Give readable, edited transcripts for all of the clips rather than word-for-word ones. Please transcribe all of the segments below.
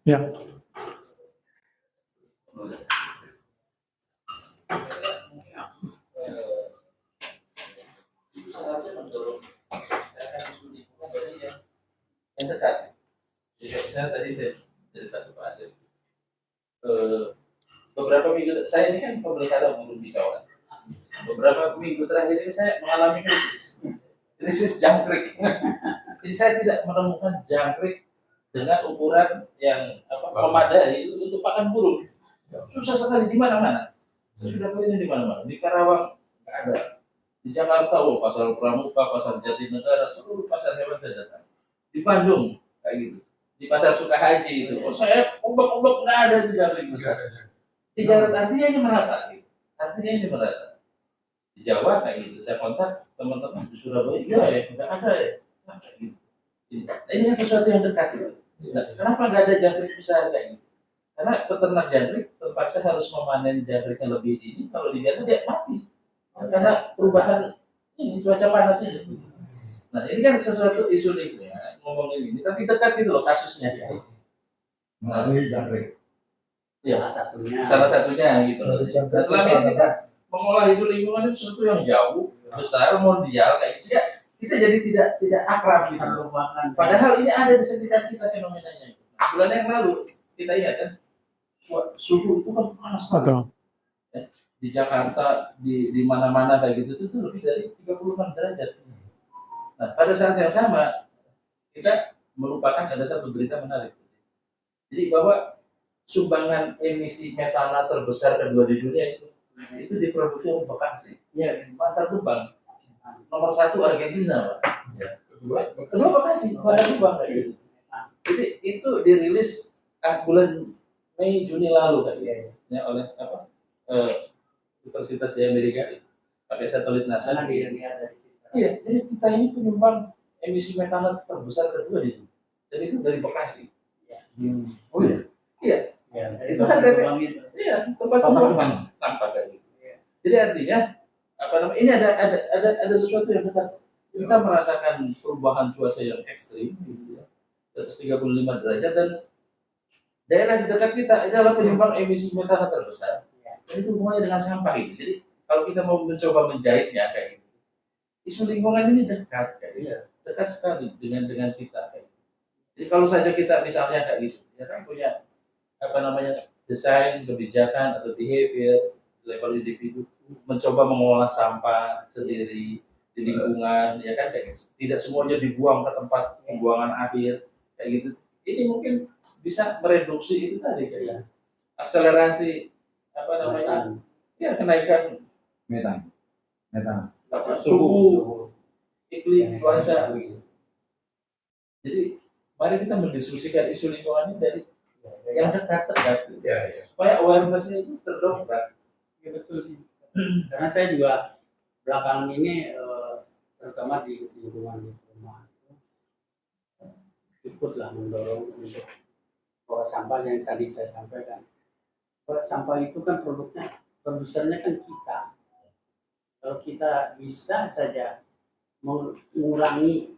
Ya. Yang dekat. Jadi saya cerita ke Pak Asep. Beberapa minggu saya ini kan pemelihara burung kicauan. Beberapa minggu terakhir ini saya mengalami krisis jangkrik. Jadi saya tidak menemukan jangkrik dengan ukuran yang memadai untuk pakan burung. Susah sekali di mana-mana. Saya sudah keliling di mana-mana. Di Karawang nggak ada. Di Jakarta, pasar Pramuka, pasar Jatinegara, seluruh pasar hewan saya datang. Di Bandung kayak gitu. Di pasar Sukahaji itu, saya ombak-ombak nggak ada di jangkrik besar. Di Jakarta artinya ini merata. Gitu. Artinya ini merata. Di Jawa kayak gitu. Saya kontak teman-teman di Surabaya, ya nggak ada ya. Gitu. Nah, ini kan sesuatu yang dekat gitu. Nah, kenapa nggak ada jangkrik besar kayak gitu? Karena peternak jangkrik terpaksa harus memanen jangkriknya lebih dini. Kalau dibiarkan dia mati. Karena perubahan ini cuaca panas ini. Nah ini kan sesuatu isu nih ya, ngomongin ini, tapi dekat gitu loh kasusnya. Melalui jangkrik. Ya, salah satunya gitu loh. Nah, selama ini kita mengolah isu lingkungan itu sesuatu yang jauh, besar, mondial kayak gitu ya. Kita jadi tidak akrab gitu. Padahal ini ada di sekitar kita fenomenanya. Nah, bulan yang lalu kita ingat kan, suhu itu kan panas banget. Di Jakarta, di mana-mana kayak gitu itu lebih dari 36 derajat. Nah, pada saat yang sama kita melupakan ada satu berita menarik. Jadi bahwa sumbangan emisi metana terbesar kedua di dunia itu diproduksi oleh Bekasi. Ya, Bantar Gebang. Nomor 1 Argentina, Pak. Ya. Kedua Bekasi, Bantar Gebang kayak gitu. Jadi itu dirilis bulan Mei Juni lalu kan ya oleh Universitas di Amerika pakai satelit NASA. Iya, jadi kita ini penyumbang emisi metana terbesar kedua di dunia. Dan itu dari Bekasi. Oh iya. Iya. Ya, itu kan dari tempat pembuangan sampah kayak gitu. Jadi artinya ini ada sesuatu yang dekat. Kita merasakan perubahan cuaca yang ekstrim gitu ya. 135 derajat dan daerah di dekat kita adalah penyumbang emisi metana terbesar. Dan itu hubungannya dengan sampah ini. Jadi kalau kita mau mencoba menjahitnya kayak gitu, isu lingkungan ini dekat, kayak gitu. Dekat sekali dengan kita. Kayak gitu. Jadi kalau saja kita misalnya kayak gitu, ya kan punya desain kebijakan atau behavior level individu, mencoba mengolah sampah sendiri di lingkungan, ya kan kayak gitu. Tidak semuanya dibuang ke tempat pembuangan akhir, kayak gitu. Ini mungkin bisa mereduksi itu tadi kayak akselerasi ya kenaikan metan suhu iklim cuaca. Jadi mari kita mendiskusikan isu lingkungan ini dari yang dekat supaya awareness-nya itu terdongkrak. Ya, betul sih. Karena saya juga belakangan ini terutama di lingkungan rumah ikutlah mendorong untuk bahwa sampah yang tadi saya sampaikan. Sampah itu kan produsernya kan kita. Kalau kita bisa saja mengurangi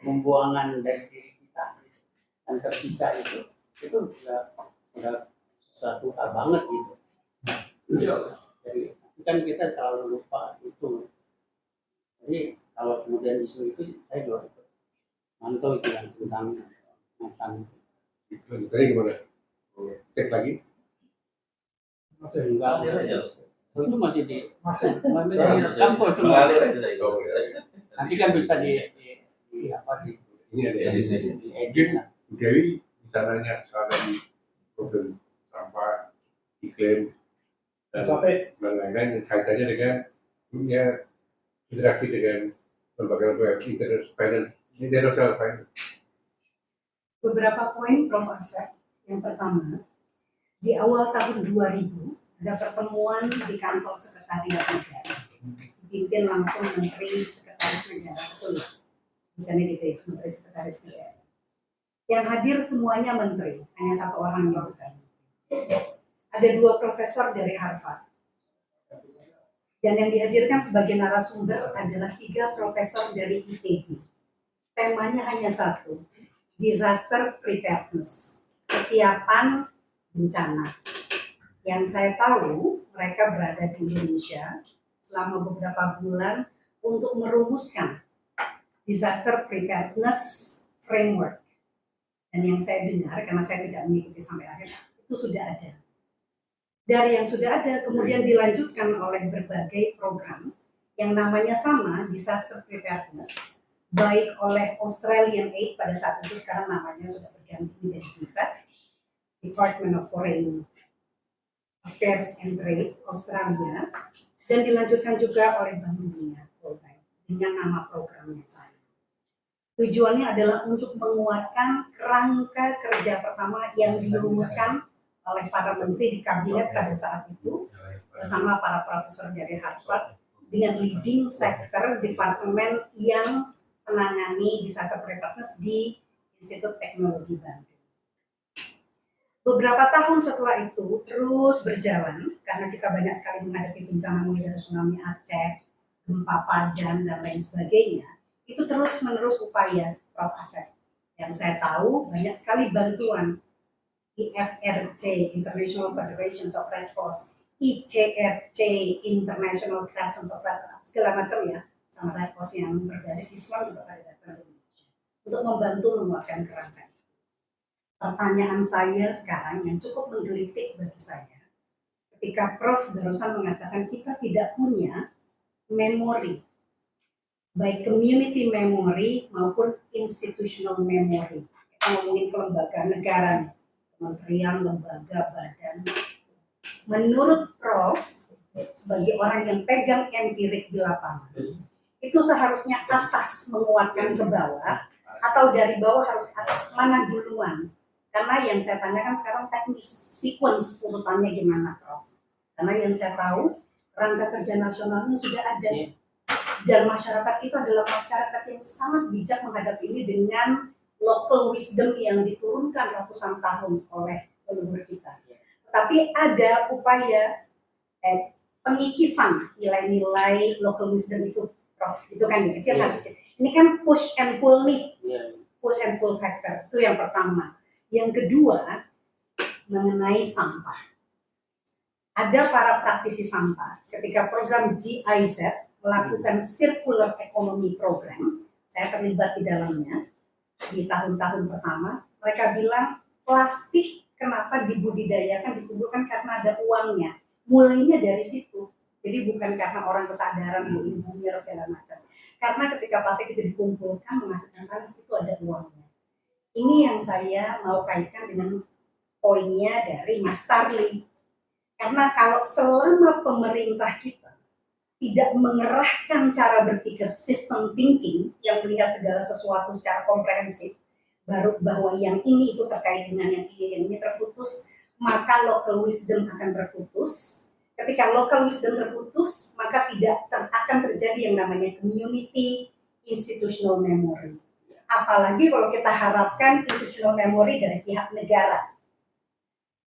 pembuangan dari diri kita dan tersisa itu sudah sesuatu hal banget gitu. Jadi kan kita selalu lupa itu. Jadi kalau kemudian isu itu saya juga mantau itu yang tentang tadi gimana? Cek lagi? Masih enggak aja. Itu masih Kampung itu mengalir aja. Nanti kan bisa di ini ada edit. Dewi bisa nanya soal tadi problem sampah, iklim dan lain-lain kaitannya dengan dunia interaksi dengan lembaga international finance. Beberapa poin Prof. Asep. Yang pertama, di awal tahun 2000 ada pertemuan di kantor sekretariat negara, dipimpin langsung Menteri Sekretaris Negara, betul ya? Bukan itu, Menteri Sekretaris Negara. Yang hadir semuanya menteri, hanya satu orang yang bukan. Ada 2 profesor dari Harvard. Dan yang dihadirkan sebagai narasumber adalah 3 profesor dari ITB. Temanya hanya satu, disaster preparedness. kesiapan bencana. Yang saya tahu, mereka berada di Indonesia selama beberapa bulan untuk merumuskan disaster preparedness framework. Dan yang saya dengar, karena saya tidak mengikuti sampai akhir, itu sudah ada. Dari yang sudah ada, kemudian dilanjutkan oleh berbagai program yang namanya sama, disaster preparedness, baik oleh Australian Aid pada saat itu, sekarang namanya sudah berganti menjadi DFAT, Department of Foreign Affairs and Trade Australia, dan dilanjutkan juga oleh Bank Dunia dengan nama programnya saya. Tujuannya adalah untuk menguatkan kerangka kerja pertama yang dirumuskan oleh para menteri di kabinet pada saat itu bersama para profesor dari Harvard dengan leading sector departemen yang menangani disaster preparedness di Institut Teknologi Bandung. Beberapa tahun setelah itu terus berjalan karena kita banyak sekali menghadapi bencana mulai dari tsunami Aceh, gempa Padang dan lain sebagainya. Itu terus menerus upaya Prof. Asep. Yang saya tahu banyak sekali bantuan IFRC, International Federation of Red Cross, ICRC, International Crescent of Red Cross, segala macam ya, sama Red Cross yang berbasis Islam juga pada datang ke Indonesia untuk membantu menguatkan kerangka. Pertanyaan saya sekarang yang cukup menggelitik bagi saya, ketika Prof. barusan mengatakan kita tidak punya memori, baik community memory maupun institutional memory. Kita ngomongin kelembagaan negara, kementerian, lembaga, badan. Menurut Prof, sebagai orang yang pegang empirik di lapangan, itu seharusnya atas menguatkan ke bawah, atau dari bawah harus ke atas, mana duluan? Karena yang saya tanyakan sekarang teknis, sequence urutannya gimana, Prof? Karena yang saya tahu, kerangka kerja nasionalnya sudah ada. Dan masyarakat itu adalah masyarakat yang sangat bijak menghadapi ini dengan local wisdom yang diturunkan ratusan tahun oleh leluhur kita. Tapi ada upaya pengikisan nilai-nilai local wisdom itu, Prof. Itu kan ya, itu yang harus. Ini kan push and pull nih, push and pull factor, itu yang pertama. Yang kedua, mengenai sampah. Ada para praktisi sampah, ketika program GIZ melakukan Circular Economy Program, saya terlibat di dalamnya, di tahun-tahun pertama, mereka bilang plastik kenapa dibudidayakan, dikumpulkan karena ada uangnya. Mulainya dari situ. Jadi bukan karena orang kesadaran, ini bumi segala macam. Karena ketika plastik itu dikumpulkan, menghasilkan panas, itu ada uangnya. Ini yang saya mau kaitkan dengan poinnya dari Mas Tarli. Karena kalau selama pemerintah kita tidak mengerahkan cara berpikir system thinking yang melihat segala sesuatu secara komprehensif, baru bahwa yang ini itu terkait dengan yang ini terputus, maka local wisdom akan terputus. Ketika local wisdom terputus, maka tidak akan terjadi yang namanya community institutional memory. Apalagi kalau kita harapkan institutional memory dari pihak negara.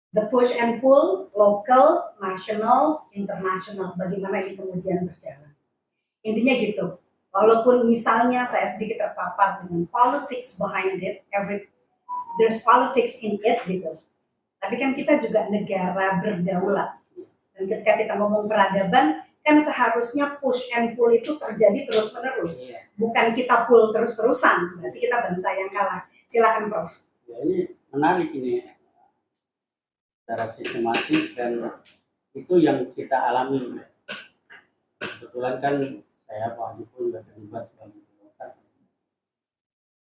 The push and pull, local, national, international, bagaimana ini kemudian berjalan. Intinya gitu, walaupun misalnya saya sedikit terpapar dengan politics behind it, there's politics in it gitu. Tapi kan kita juga negara berdaulat. Dan ketika kita ngomong peradaban, kan seharusnya push and pull itu terjadi terus-menerus. Bukan kita pull terus-terusan, berarti kita bangsa yang kalah. Silakan Prof. Ya, ini menarik ini. Secara sistematis dan itu yang kita alami. Kebetulan kan saya Pak Adi pun sudah terlibat sebagai pilot.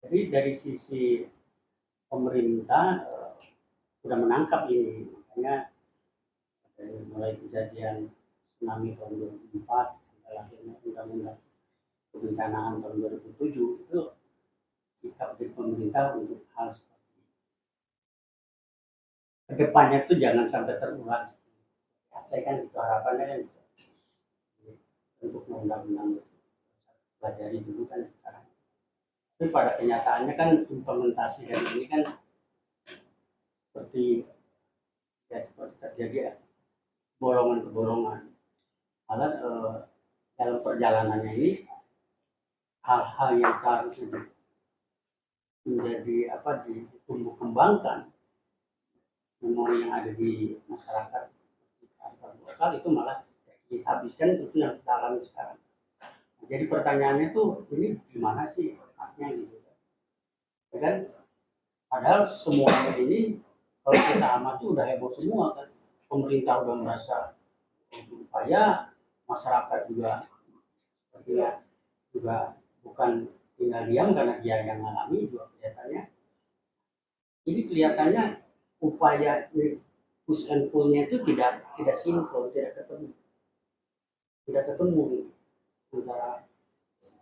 Jadi dari sisi pemerintah sudah menangkap ini, makanya dari mulai kejadian tsunami tahun 2004 sampai lahirnya undang-undang kebencanaan tahun 2007 itu sikap dari pemerintah untuk hal seperti kedepannya itu jangan sampai terulang. Saya kan itu harapannya kan untuk undang-undang pelajari dulu kan sekarang. Tapi pada kenyataannya kan implementasi dari ini kan seperti terjadi bolongan-bolongan. Malah dalam perjalanannya ini hal-hal yang seharusnya menjadi ditumbuh kembangkan memori yang ada di masyarakat lokal itu malah dihabiskan, itu yang kita alami sekarang. Jadi pertanyaannya tuh ini gimana sih haknya gitu ya kan? Padahal semuanya ini kalau kita amati udah heboh semua kan. Pemerintah udah merasa upaya, masyarakat juga sepertinya juga bukan tinggal diam karena dia yang mengalami juga kelihatannya. Ini kelihatannya upaya push and pull-nya itu tidak sinkron, tidak ketemu antara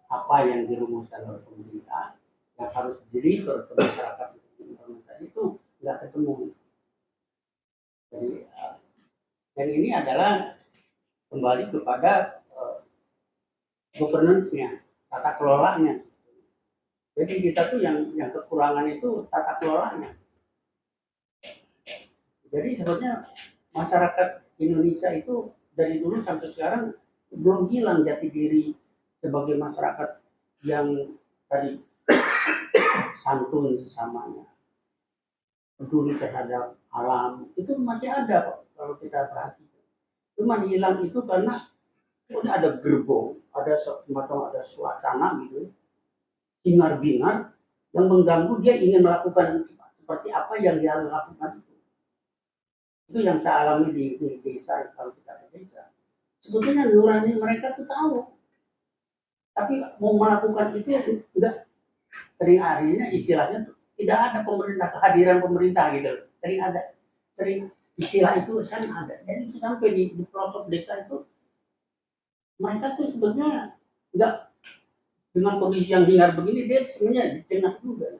apa yang dirumuskan oleh pemerintah yang harus deliver ke masyarakat implementasi itu nggak ketemu. Jadi dan ini adalah kembali kepada governance-nya, tata kelolanya. Jadi kita tuh yang kekurangan itu tata kelolanya. Jadi sebetulnya masyarakat Indonesia itu dari dulu sampai sekarang belum hilang jati diri sebagai masyarakat yang tadi santun sesamanya, peduli terhadap alam, itu masih ada Pak, kalau kita perhatikan. Cuma hilang itu karena udah ada gerbong, ada semacam ada suasana gitu, bingar-bingar yang mengganggu dia ingin melakukan seperti apa yang dia lakukan. Itu yang saya alami di desa, kalau kita ke desa. Sebetulnya nurani mereka tuh tahu, tapi mau melakukan itu enggak. Sering harinya istilahnya tuh tidak ada pemerintah, kehadiran pemerintah gitu. Sering istilah itu kan ada. Jadi itu sampai di pelosok desa itu mereka tuh sebenarnya enggak, dengan kondisi yang hingar begini dia sebenarnya di tengah juga.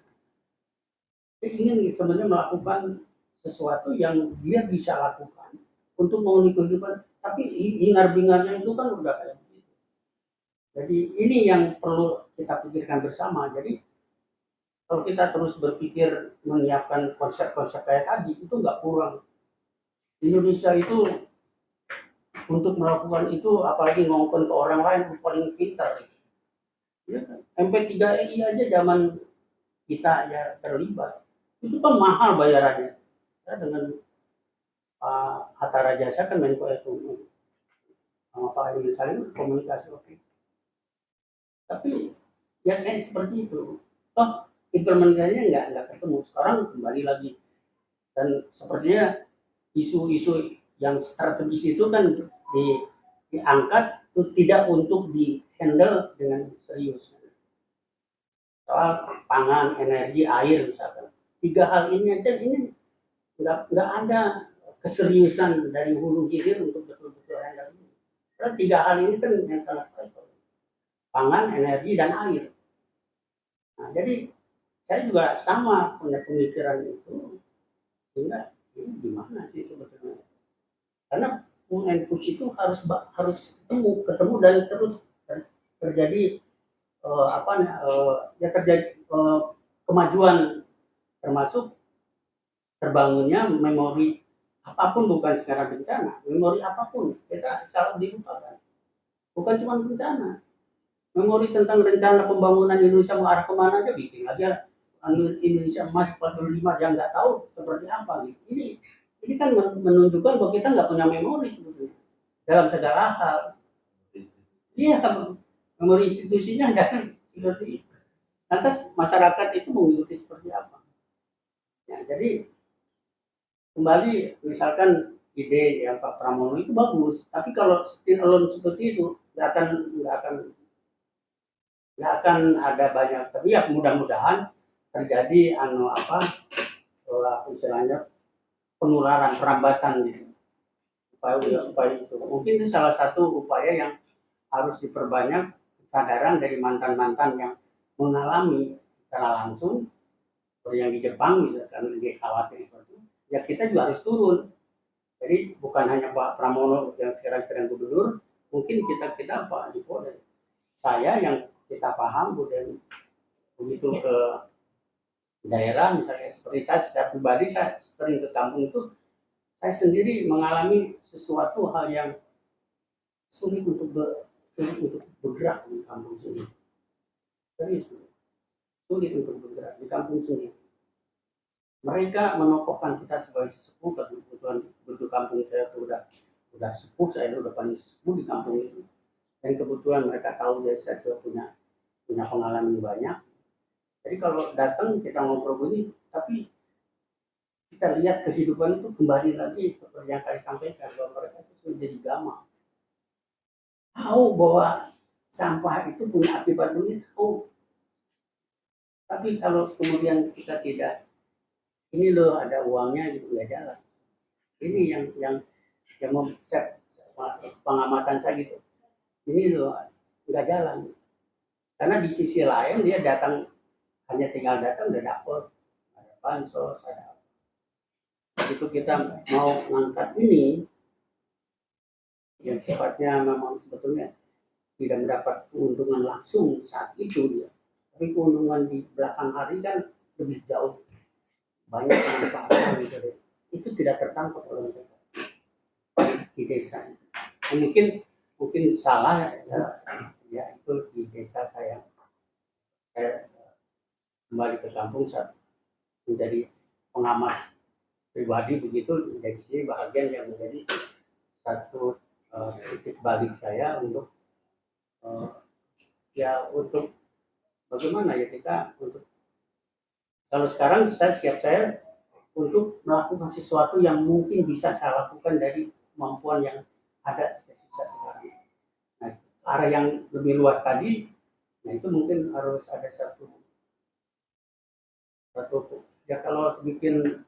Dia ingin sebenarnya melakukan sesuatu yang dia bisa lakukan untuk memenuhi kehidupan, tapi hingar-bingarnya itu kan udah kayak begitu. Jadi ini yang perlu kita pikirkan bersama. Jadi kalau kita terus berpikir menyiapkan konsep-konsep kayak tadi itu nggak kurang. Indonesia itu untuk melakukan itu, apalagi ngomongin ke orang lain, paling pintar. Ya, MP3i aja zaman kita ya terlibat, itu kan mahal bayarannya. Saya dengan Pak Hatta Rajasa kan Menko Ekonomi sama Pak Emil Salim komunikasi oke. Tapi ya kayak seperti itu. Toh implementasinya nggak ketemu. Sekarang kembali lagi, dan sepertinya isu-isu yang strategis itu kan diangkat tidak untuk di handle dengan serius. Soal pangan, energi, air misalkan. 3 hal ini aja ini nggak ada keseriusan dari hulu hilir untuk betul-betul handle ini. Karena 3 hal ini kan yang sangat vital. Pangan, energi, dan air. Nah, jadi saya juga sama punya pemikiran itu, sehingga ini gimana sih sebetulnya? Karena pull and push itu harus ketemu dan terus terjadi terjadi kemajuan, termasuk terbangunnya memori apapun, bukan sekarang bencana, memori apapun kita selalu dilupakan, bukan cuma bencana. Memori tentang rencana pembangunan Indonesia mau arah kemana aja bikin aja Indonesia Emas 45 yang nggak tahu seperti apa gitu. Ini kan menunjukkan bahwa kita nggak punya memori sebetulnya dalam segala hal. Iya, memori institusinya nggak seperti itu. Lantas masyarakat itu mengikuti seperti apa? Ya, jadi kembali misalkan ide yang Pak Pramono itu bagus, tapi kalau still alone seperti itu nggak akan ada banyak. Tapi ya mudah-mudahan terjadi istilahnya penularan, perambatan gitu. Upaya itu mungkin itu salah satu upaya yang harus diperbanyak, kesadaran dari mantan-mantan yang mengalami secara langsung seperti yang di Jepang misalkan, dia khawatir seperti itu. Ya kita juga harus turun. Jadi bukan hanya Pak Pramono yang sekarang sedang gubernur, mungkin kita Pak di Polda. Saya yang kita paham begitu ke daerah, misalnya seperti saya secara pribadi, saya sering ke kampung itu, saya sendiri mengalami sesuatu hal yang sulit untuk bergerak di kampung sini. Serius, sulit untuk bergerak di kampung sini. mereka menokohkan kita sebagai sesepuh. Kebetulan kampung saya tuh udah sepuh, saya udah paling sesepuh di kampung itu, dan kebetulan mereka tahu ya saya juga punya pengalaman banyak. Jadi kalau datang kita ngobrol begini, tapi kita lihat kehidupan itu kembali lagi seperti yang tadi sampaikan, bahwa mereka itu sudah jadi gamang. Tahu bahwa sampah itu punya akibat dunia, tahu. Tapi kalau kemudian kita tidak, ini loh ada uangnya gitu, nggak jalan. Ini yang pengamatan saya gitu. Ini loh nggak jalan. Karena di sisi lain dia datang, hanya tinggal datang udah dapet, ada bansos, ada itu. Kita mau ngangkat ini yang sifatnya memang sebetulnya tidak mendapat keuntungan langsung saat itu dia, tapi keuntungan di belakang hari kan lebih jauh banyak manfaatnya gitu. Itu tidak tertangkap oleh mereka di desa. Mungkin salah ya itu di desa saya kembali ke kampung saat menjadi pengamat pribadi begitu, dari sini bahagian yang menjadi satu titik balik saya untuk untuk bagaimana ya kita untuk, kalau sekarang siap saya untuk melakukan sesuatu yang mungkin bisa saya lakukan dari kemampuan yang ada sisa sekarang. Nah, arah yang lebih luas tadi, nah itu mungkin harus ada satu ya, kalau bikin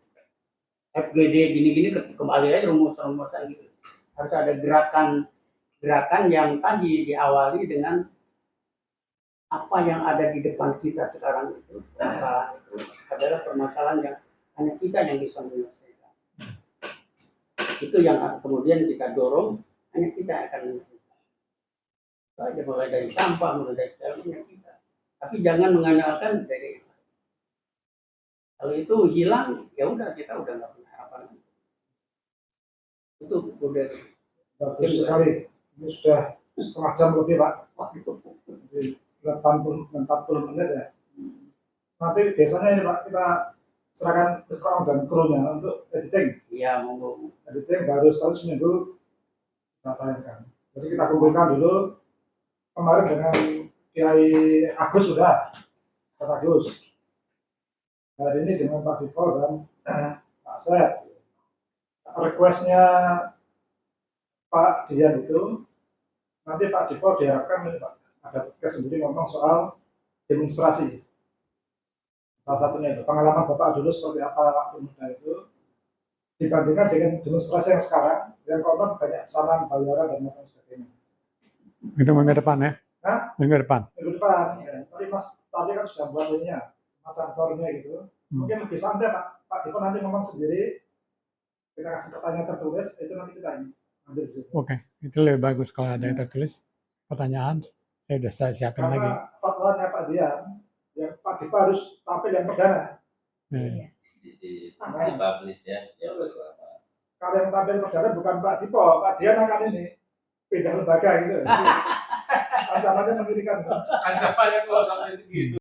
FGD gini-gini kembali aja rumus-rumusan gitu. Harus ada gerakan yang tadi diawali dengan apa yang ada di depan kita sekarang itu. Permasalahan itu adalah permasalahan yang hanya kita yang bisa menyelesaikan. Itu yang kemudian kita dorong, hanya kita akan menyelesaikan. Aja mulai dari sampah, mulai dari segalanya kita. Tapi jangan mengandalkan dari, kalau itu hilang ya udah, kita udah nggak punya harapan. Itu udah bagus sekali. Ini sudah setengah jam lebih, Pak. wah itu 40 menit ya. Nanti biasanya ini Pak, kita serahkan ke seorang dan krunya untuk editing. iya, monggo. Editing baru sekali seminggu kita tayangkan. Jadi kita kumpulkan dulu kemarin dengan Kiai Agus sudah, Pak Agus. Hari ini dengan Pak Dipo dan Pak Sep. Requestnya Pak Dian itu, nanti Pak Dipo diharapkan ini Pak, ada podcast sendiri ngomong soal demonstrasi. Salah satunya itu pengalaman Bapak dulu seperti apa waktu muda itu dibandingkan dengan demonstrasi yang sekarang yang konon banyak saran, bayaran dan macam sebagainya. Itu minggu depan ya? Hah? Minggu depan. Minggu depan. Ya. Tapi Mas tadi kan sudah buat ininya, semacam tornya gitu. Mungkin lebih santai Pak Dipo nanti ngomong sendiri, kita kasih pertanyaan tertulis, itu nanti kita ambil di situ. Oke, itu lebih bagus kalau ada yang tertulis pertanyaan. Saya siapin lagi. Karena fatwanya Pak Dian, ya Pak Dipo harus tampil yang perdana. Nih. Dipublish ya. Kalau yang tampil perdana bukan Pak Dipo, Pak Dian akan ini pindah lembaga gitu. Ancamannya mengerikan. Ancamannya kalau sampai segitu.